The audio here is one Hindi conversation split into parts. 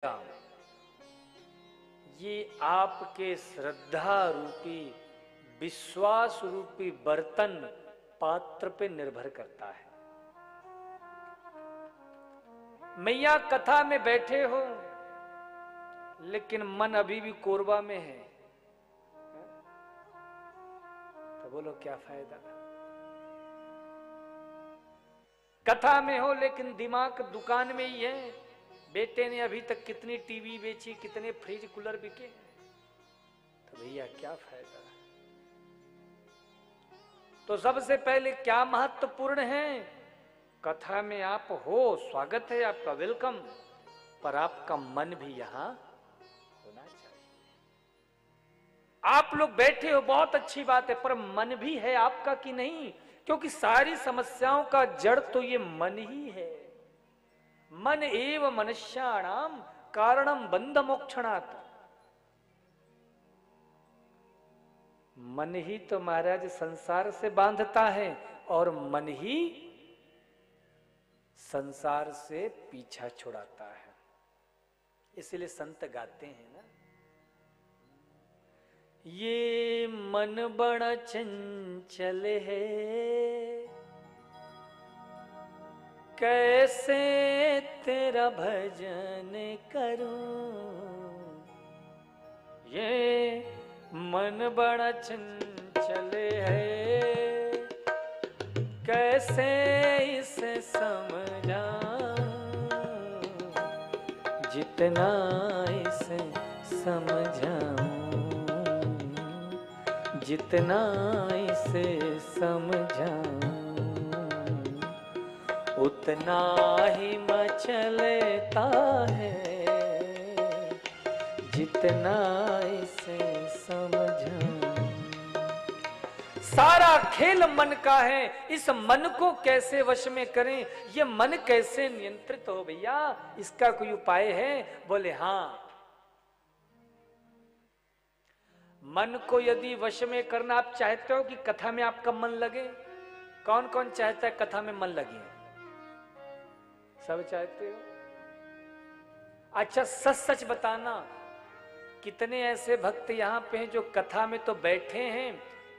काम ये आपके श्रद्धा रूपी विश्वास रूपी बर्तन पात्र पे निर्भर करता है। मैया कथा में बैठे हो लेकिन मन अभी भी कोरबा में है तो बोलो क्या फायदा। कथा में हो लेकिन दिमाग दुकान में ही है। बेटे ने अभी तक कितनी टीवी बेची, कितने फ्रिज कूलर बिके, तो भैया क्या फायदा। तो सबसे पहले क्या महत्वपूर्ण है, कथा में आप हो, स्वागत है आपका, वेलकम, पर आपका मन भी यहां होना चाहिए। आप लोग बैठे हो बहुत अच्छी बात है, पर मन भी है आपका कि नहीं, क्योंकि सारी समस्याओं का जड़ तो ये मन ही है। मन एव मनुष्याणाम कारणम बंध मोक्षणात्। मन ही तो महाराज संसार से बांधता है और मन ही संसार से पीछा छुड़ाता है। इसलिए संत गाते हैं ना, ये मन बड़ा चंचल है, कैसे तेरा भजन करूं। ये मन बड़ा चंचल है, कैसे इसे समझाऊं। जितना इसे समझाऊं, जितना इसे समझाऊं, उतना ही मचलता है, जितना इसे समझाऊं। सारा खेल मन का है। इस मन को कैसे वश में करें, ये मन कैसे नियंत्रित हो भैया, इसका कोई उपाय है? बोले हाँ, मन को यदि वश में करना आप चाहते हो कि कथा में आपका मन लगे, कौन कौन चाहता है कथा में मन लगे? सब चाहते हो। अच्छा सच सच बताना, कितने ऐसे भक्त यहां पे हैं जो कथा में तो बैठे हैं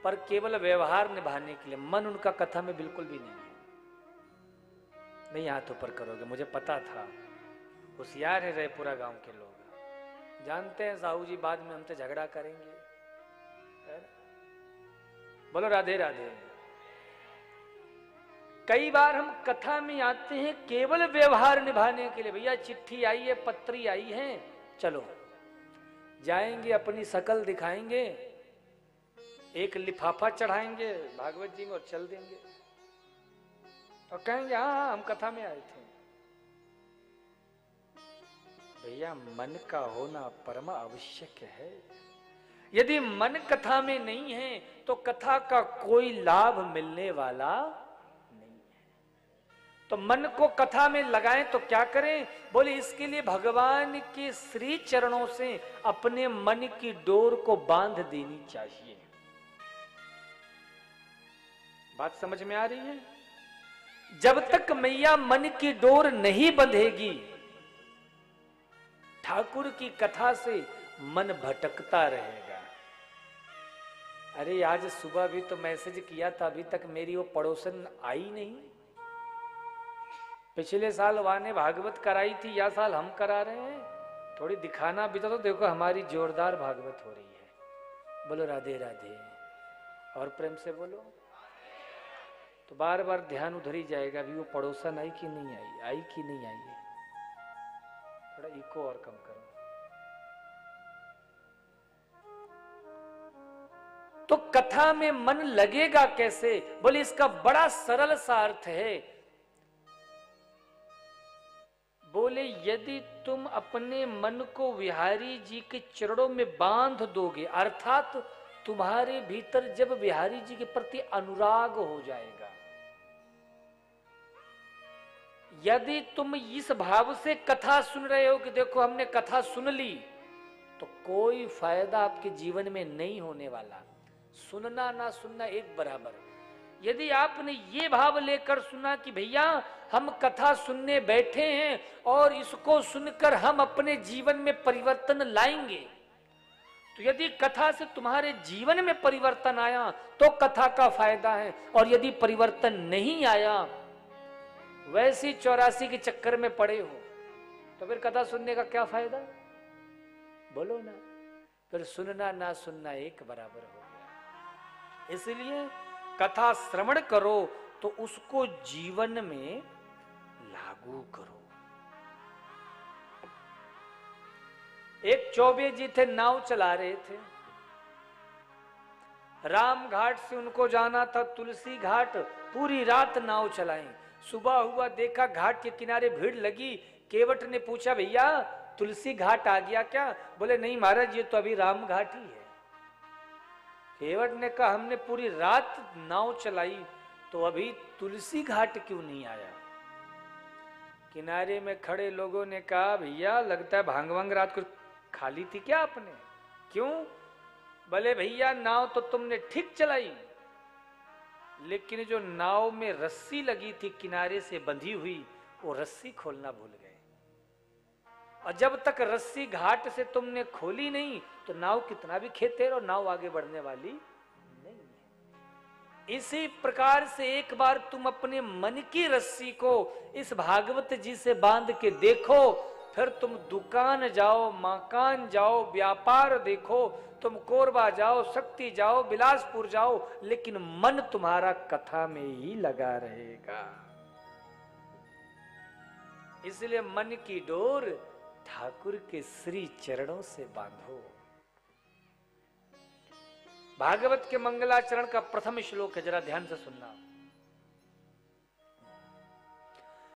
पर केवल व्यवहार निभाने के लिए, मन उनका कथा में बिल्कुल भी नहीं है? नहीं हाथ ऊपर करोगे, मुझे पता था। होशियार है रयपुरा गांव के लोग, जानते हैं साहू जी बाद में हमसे झगड़ा करेंगे। बोलो राधे राधे। कई बार हम कथा में आते हैं केवल व्यवहार निभाने के लिए। भैया चिट्ठी आई है, पत्री आई है, चलो जाएंगे, अपनी शकल दिखाएंगे, एक लिफाफा चढ़ाएंगे भागवत जी में और चल देंगे और कहेंगे हाँ हम कथा में आए थे। भैया मन का होना परम आवश्यक है। यदि मन कथा में नहीं है तो कथा का कोई लाभ मिलने वाला नहीं है। तो मन को कथा में लगाएं तो क्या करें? बोले इसके लिए भगवान के श्री चरणों से अपने मन की डोर को बांध देनी चाहिए। बात समझ में आ रही है? जब तक मैया मन की डोर नहीं बंधेगी, ठाकुर की कथा से मन भटकता रहेगा। अरे आज सुबह भी तो मैसेज किया था, अभी तक मेरी वो पड़ोसन आई नहीं। पिछले साल वहां ने भागवत कराई थी, या साल हम करा रहे हैं। थोड़ी दिखाना भी तो देखो हमारी जोरदार भागवत हो रही है। बोलो राधे राधे, और प्रेम से बोलो। तो बार बार ध्यान उधर ही जाएगा, अभी वो पड़ोसन आई कि नहीं आई, आई कि नहीं आई है। थोड़ा इको और कम करो। तो कथा में मन लगेगा कैसे? बोले इसका बड़ा सरल सा अर्थ है। बोले यदि तुम अपने मन को बिहारी जी के चरणों में बांध दोगे, अर्थात तुम्हारे भीतर जब बिहारी जी के प्रति अनुराग हो जाएगा, यदि तुम इस भाव से कथा सुन रहे हो कि देखो हमने कथा सुन ली, तो कोई फायदा आपके जीवन में नहीं होने वाला। सुनना ना सुनना एक बराबर। यदि आपने ये भाव लेकर सुना कि भैया हम कथा सुनने बैठे हैं और इसको सुनकर हम अपने जीवन में परिवर्तन लाएंगे। तो यदि कथा से तुम्हारे जीवन में परिवर्तन आया तो कथा का फायदा है, और यदि परिवर्तन नहीं आया, वैसी 84 के चक्कर में पड़े हो, तो फिर कथा सुनने का क्या फायदा? बोलो ना। फिर सुनना ना सुनना एक बराबर हो गया। इसलिए कथा श्रवण करो तो उसको जीवन में लागू करो। एक चौबे जी थे, नाव चला रहे थे। राम घाट से उनको जाना था तुलसी घाट, पूरी रात नाव चलाई। सुबह हुआ, देखा घाट के किनारे भीड़ लगी। केवट ने पूछा, भैया तुलसी घाट आ गया क्या? बोले नहीं महाराज, ये तो अभी राम घाट ही है। केवट ने कहा, हमने पूरी रात नाव चलाई तो अभी तुलसी घाट क्यों नहीं आया? किनारे में खड़े लोगों ने कहा, भैया लगता है भांग वांग रात को खाली थी क्या आपने? क्यों? बोले भैया नाव तो तुमने ठीक चलाई, लेकिन जो नाव में रस्सी लगी थी किनारे से बंधी हुई, वो रस्सी खोलना भूल गए। और जब तक रस्सी घाट से तुमने खोली नहीं तो नाव कितना भी खेते रहो, नाव आगे बढ़ने वाली नहीं है। इसी प्रकार से एक बार तुम अपने मन की रस्सी को इस भागवत जी से बांध के देखो, फिर तुम दुकान जाओ, मकान जाओ, व्यापार देखो, तुम कोरबा जाओ, शक्ति जाओ, बिलासपुर जाओ, लेकिन मन तुम्हारा कथा में ही लगा रहेगा। इसलिए मन की डोर ठाकुर के श्री चरणों से बांधो। भागवत के मंगलाचरण का प्रथम श्लोक है, जरा ध्यान से सुनना।